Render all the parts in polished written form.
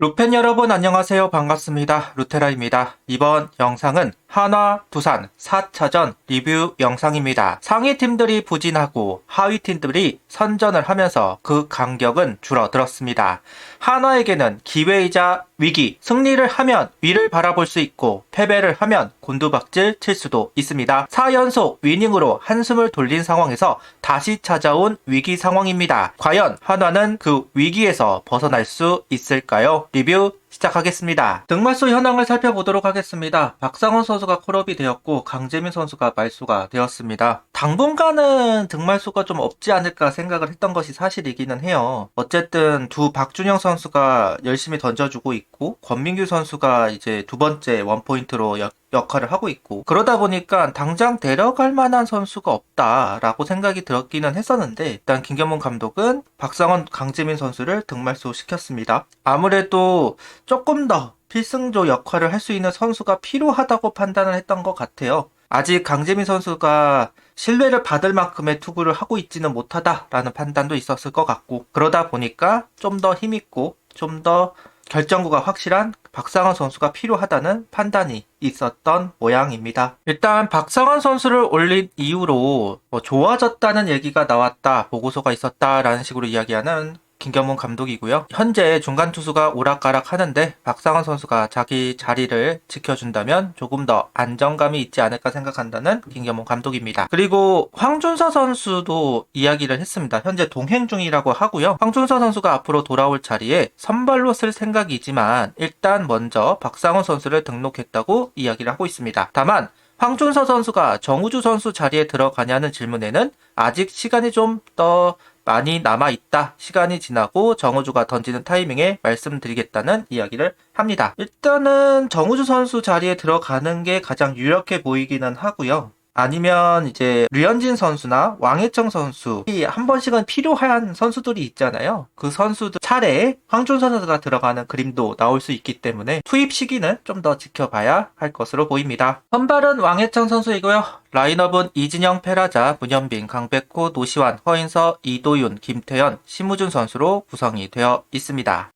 루펜 여러분 안녕하세요. 반갑습니다. 루테라입니다. 이번 영상은 한화, 두산 4차전 리뷰 영상입니다. 상위 팀들이 부진하고 하위 팀들이 선전을 하면서 그 간격은 줄어들었습니다. 한화에게는 기회이자 위기, 승리를 하면 위를 바라볼 수 있고 패배를 하면 곤두박질 칠 수도 있습니다. 4연속 위닝으로 한숨을 돌린 상황에서 다시 찾아온 위기 상황입니다. 과연 한화는 그 위기에서 벗어날 수 있을까요? 리뷰 시작하겠습니다. 득말수 현황을 살펴보도록 하겠습니다. 박상원 선수가 콜업이 되었고 강재민 선수가 말수가 되었습니다. 당분간은 득말수가 좀 없지 않을까 생각을 했던 것이 사실이기는 해요. 어쨌든 두 박준영 선수가 열심히 던져주고 있고 권민규 선수가 이제 두 번째 원포인트로 역할을 하고 있고 그러다 보니까 당장 데려갈 만한 선수가 없다라고 생각이 들었기는 했었는데 일단 김경문 감독은 박상원, 강재민 선수를 득말수 시켰습니다. 아무래도 조금 더 필승조 역할을 할 수 있는 선수가 필요하다고 판단을 했던 것 같아요. 아직 강재민 선수가 신뢰를 받을 만큼의 투구를 하고 있지는 못하다라는 판단도 있었을 것 같고 그러다 보니까 좀 더 힘있고 좀 더 결정구가 확실한 박상원 선수가 필요하다는 판단이 있었던 모양입니다. 일단 박상원 선수를 올린 이후로 좋아졌다는 얘기가 나왔다, 보고서가 있었다라는 식으로 이야기하는 김경문 감독이고요. 현재 중간 투수가 오락가락 하는데 박상원 선수가 자기 자리를 지켜준다면 조금 더 안정감이 있지 않을까 생각한다는 김경문 감독입니다. 그리고 황준서 선수도 이야기를 했습니다. 현재 동행 중이라고 하고요. 황준서 선수가 앞으로 돌아올 자리에 선발로 쓸 생각이지만 일단 먼저 박상원 선수를 등록했다고 이야기를 하고 있습니다. 다만 황준서 선수가 정우주 선수 자리에 들어가냐는 질문에는 아직 시간이 좀 더 많이 남아있다. 시간이 지나고 정우주가 던지는 타이밍에 말씀드리겠다는 이야기를 합니다. 일단은 정우주 선수 자리에 들어가는 게 가장 유력해 보이기는 하고요. 아니면 이제 류현진 선수나 왕혜청 선수 한 번씩은 필요한 선수들이 있잖아요. 그 선수들 차례에 황준서 선수가 들어가는 그림도 나올 수 있기 때문에 투입 시기는 좀 더 지켜봐야 할 것으로 보입니다. 선발은 왕혜청 선수이고요. 라인업은 이진영, 페라자, 문현빈, 강백호, 노시환, 허인서, 이도윤, 김태현, 심우준 선수로 구성이 되어 있습니다.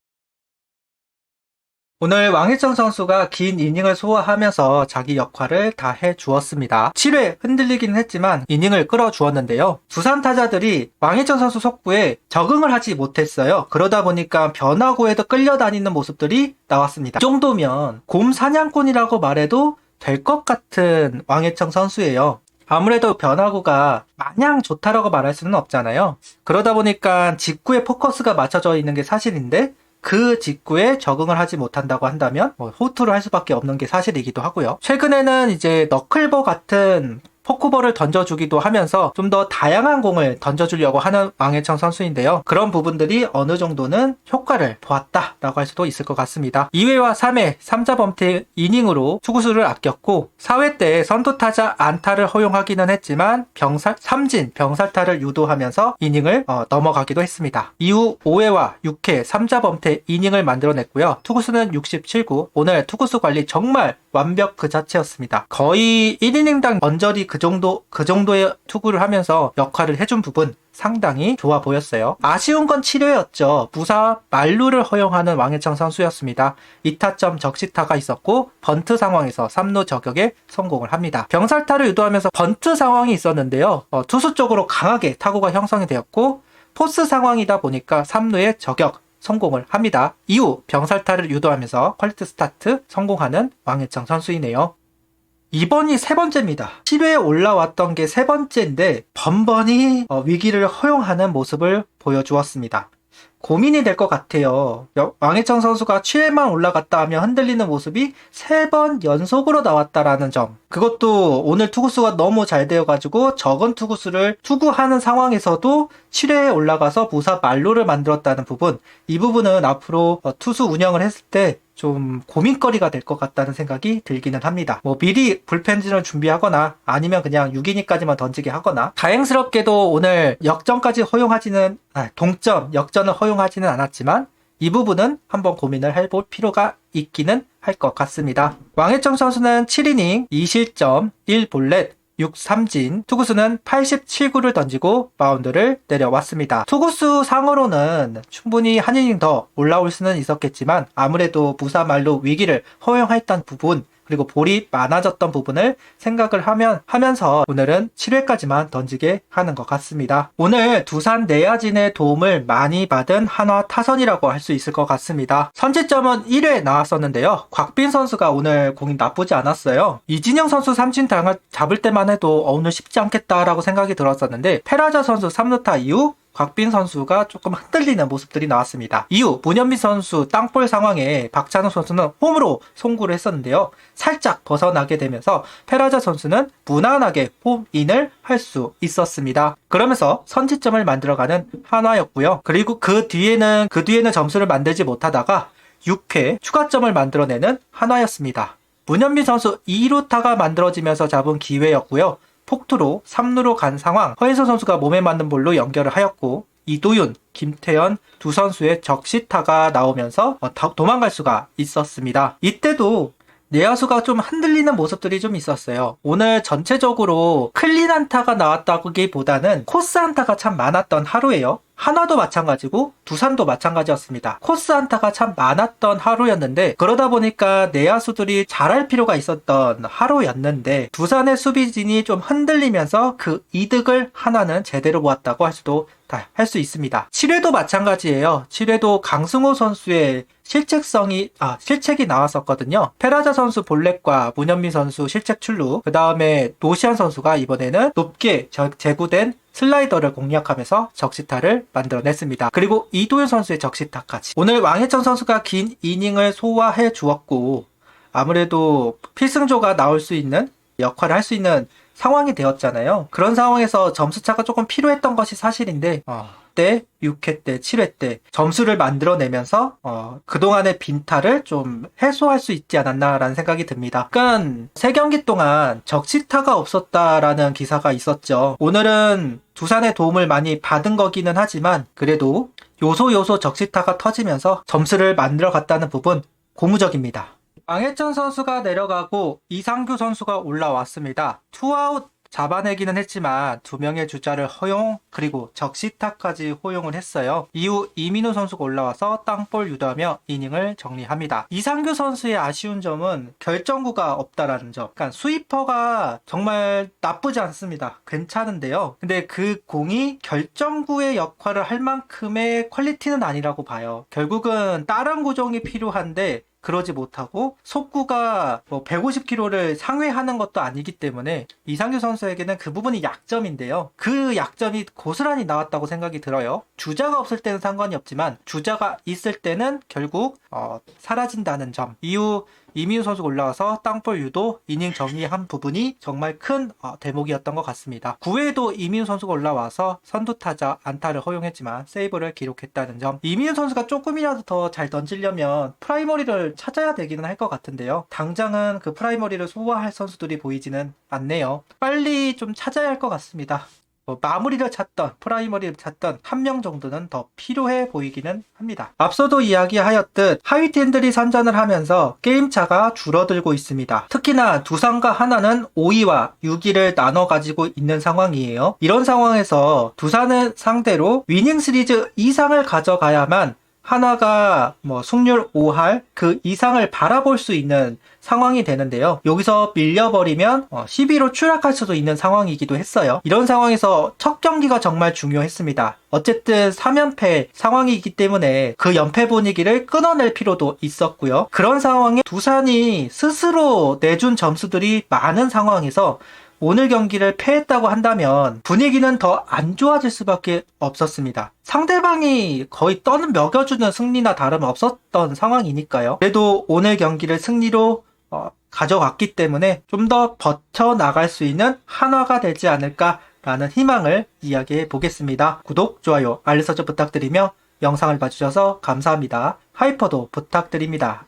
오늘 왕혜청 선수가 긴 이닝을 소화하면서 자기 역할을 다 해주었습니다. 7회 흔들리긴 했지만 이닝을 끌어주었는데요. 두산 타자들이 왕혜청 선수 속구에 적응을 하지 못했어요. 그러다 보니까 변화구에도 끌려다니는 모습들이 나왔습니다. 이 정도면 곰 사냥꾼이라고 말해도 될 것 같은 왕혜청 선수예요. 아무래도 변화구가 마냥 좋다라고 말할 수는 없잖아요. 그러다 보니까 직구에 포커스가 맞춰져 있는 게 사실인데 그 직구에 적응을 하지 못한다고 한다면 호투를 할 수밖에 없는 게 사실이기도 하고요. 최근에는 이제 너클버 같은 포크볼을 던져주기도 하면서 좀 더 다양한 공을 던져주려고 하는 왕혜청 선수인데요. 그런 부분들이 어느 정도는 효과를 보았다라고 할 수도 있을 것 같습니다. 2회와 3회 3자 범퇴 이닝으로 투구수를 아꼈고 4회 때 선두타자 안타를 허용하기는 했지만 삼진 병살타를 유도하면서 이닝을 넘어가기도 했습니다. 이후 5회와 6회 3자 범퇴 이닝을 만들어냈고요. 투구수는 67구. 오늘 투구수 관리 정말 완벽 그 자체였습니다. 거의 1이닝당 언저리 그 정도의 투구를 하면서 역할을 해준 부분 상당히 좋아 보였어요. 아쉬운 건 7회였죠. 무사 만루를 허용하는 왕혜청 선수였습니다. 2타점 적시타가 있었고 번트 상황에서 3루 저격에 성공을 합니다. 병살타를 유도하면서 번트 상황이 있었는데요. 투수 쪽으로 강하게 타구가 형성이 되었고 포스 상황이다 보니까 3루에 저격 성공을 합니다. 이후 병살타를 유도하면서 퀄리티 스타트 성공하는 왕혜청 선수이네요. 이번이 세 번째입니다. 7회에 올라왔던 게 세 번째인데 번번이 위기를 허용하는 모습을 보여주었습니다. 고민이 될 것 같아요. 왕혜청 선수가 7회만 올라갔다 하면 흔들리는 모습이 3번 연속으로 나왔다라는 점. 그것도 오늘 투구수가 너무 잘 되어가지고 적은 투구수를 투구하는 상황에서도 7회에 올라가서 무사 만루를 만들었다는 부분. 이 부분은 앞으로 투수 운영을 했을 때 좀 고민거리가 될 것 같다는 생각이 들기는 합니다. 미리 불펜진을 준비하거나 아니면 그냥 6이닝까지만 던지게 하거나 다행스럽게도 오늘 역전을 허용하지는 않았지만 이 부분은 한번 고민을 해볼 필요가 있기는 할 것 같습니다. 왕혜청 선수는 7이닝 2실점 1볼넷 6삼진, 투구수는 87구를 던지고 마운드를 내려왔습니다. 투구수 상으로는 충분히 한 이닝 더 올라올 수는 있었겠지만 아무래도 무사말로 위기를 허용했던 부분, 그리고 볼이 많아졌던 부분을 생각을 하면서 오늘은 7회까지만 던지게 하는 것 같습니다. 오늘 두산 내야진의 도움을 많이 받은 한화 타선이라고 할 수 있을 것 같습니다. 선취점은 1회 나왔었는데요. 곽빈 선수가 오늘 공이 나쁘지 않았어요. 이진영 선수 삼진 잡을 때만 해도 오늘 쉽지 않겠다라고 생각이 들었었는데 페라자 선수 3루타 이후 곽빈 선수가 조금 흔들리는 모습들이 나왔습니다. 이후 문현민 선수 땅볼 상황에 박찬호 선수는 홈으로 송구를 했었는데요. 살짝 벗어나게 되면서 페라자 선수는 무난하게 홈인을 할 수 있었습니다. 그러면서 선취점을 만들어가는 한화였고요. 그리고 그 뒤에는 점수를 만들지 못하다가 6회 추가점을 만들어내는 한화였습니다. 문현민 선수 2루타가 만들어지면서 잡은 기회였고요. 폭투로 3루로 간 상황, 허인서 선수가 몸에 맞는 볼로 연결을 하였고 이도윤, 김태현 두 선수의 적시타가 나오면서 도망갈 수가 있었습니다. 이때도 내야수가 좀 흔들리는 모습들이 좀 있었어요. 오늘 전체적으로 클린 안타가 나왔다기보다는 코스 안타가 참 많았던 하루예요. 한화도 마찬가지고 두산도 마찬가지였습니다. 코스 안타가 참 많았던 하루였는데 그러다 보니까 내야수들이 잘할 필요가 있었던 하루였는데 두산의 수비진이 좀 흔들리면서 그 이득을 한화는 제대로 보았다고 할 수 있습니다. 7회도 마찬가지예요. 7회도 강승호 선수의 실책이 나왔었거든요. 페라자 선수 볼넷과 문현민 선수 실책 출루, 그 다음에 노시안 선수가 이번에는 높게 제구된 슬라이더를 공략하면서 적시타를 만들어냈습니다. 그리고 이도현 선수의 적시타까지. 오늘 왕해천 선수가 긴 이닝을 소화해 주었고 아무래도 필승조가 나올 수 있는 역할을 할 수 있는 상황이 되었잖아요. 그런 상황에서 점수차가 조금 필요했던 것이 사실인데 때 6회 때 7회 때 점수를 만들어내면서 그동안의 빈타를 좀 해소할 수 있지 않았나라는 생각이 듭니다. 그러니까 3경기 동안 적시타가 없었다라는 기사가 있었죠. 오늘은 두산의 도움을 많이 받은 거기는 하지만 그래도 요소 적시타가 터지면서 점수를 만들어 갔다는 부분 고무적입니다. 왕해천 선수가 내려가고 이상규 선수가 올라왔습니다. 투아웃 잡아내기는 했지만 2명의 주자를 허용, 그리고 적시타까지 허용을 했어요. 이후 이민우 선수가 올라와서 땅볼 유도하며 이닝을 정리합니다. 이상규 선수의 아쉬운 점은 결정구가 없다라는 점. 그러니까 스위퍼가 정말 나쁘지 않습니다. 괜찮은데요. 근데 그 공이 결정구의 역할을 할 만큼의 퀄리티는 아니라고 봐요. 결국은 다른 구종이 필요한데 그러지 못하고 속구가 150km를 상회하는 것도 아니기 때문에 이상규 선수에게는 그 부분이 약점인데요. 그 약점이 고스란히 나왔다고 생각이 들어요. 주자가 없을 때는 상관이 없지만 주자가 있을 때는 결국 사라진다는 점. 이후 이민우 선수가 올라와서 땅볼 유도 이닝 정리한 부분이 정말 큰 대목이었던 것 같습니다. 9회에도 이민우 선수가 올라와서 선두타자 안타를 허용했지만 세이브를 기록했다는 점. 이민우 선수가 조금이라도 더 잘 던지려면 프라이머리를 찾아야 되기는 할 것 같은데요. 당장은 그 프라이머리를 소화할 선수들이 보이지는 않네요. 빨리 좀 찾아야 할 것 같습니다. 마무리를 찾던 프라이머리를 찾던 한 명 정도는 더 필요해 보이기는 합니다. 앞서도 이야기하였듯 하위팀들이 선전을 하면서 게임차가 줄어들고 있습니다. 특히나 두산과 한화는 5위와 6위를 나눠 가지고 있는 상황이에요. 이런 상황에서 두산을 상대로 위닝 시리즈 이상을 가져가야만 한화가 승률 5할 그 이상을 바라볼 수 있는 상황이 되는데요. 여기서 밀려버리면 10위로 추락할 수도 있는 상황이기도 했어요. 이런 상황에서 첫 경기가 정말 중요했습니다. 어쨌든 3연패 상황이기 때문에 그 연패 분위기를 끊어낼 필요도 있었고요. 그런 상황에 두산이 스스로 내준 점수들이 많은 상황에서 오늘 경기를 패했다고 한다면 분위기는 더 안 좋아질 수밖에 없었습니다. 상대방이 거의 떠는 먹여주는 승리나 다름없었던 상황이니까요. 그래도 오늘 경기를 승리로 가져갔기 때문에 좀 더 버텨나갈 수 있는 한화가 되지 않을까라는 희망을 이야기해 보겠습니다. 구독, 좋아요, 알림 설정 부탁드리며 영상을 봐주셔서 감사합니다. 하이퍼도 부탁드립니다.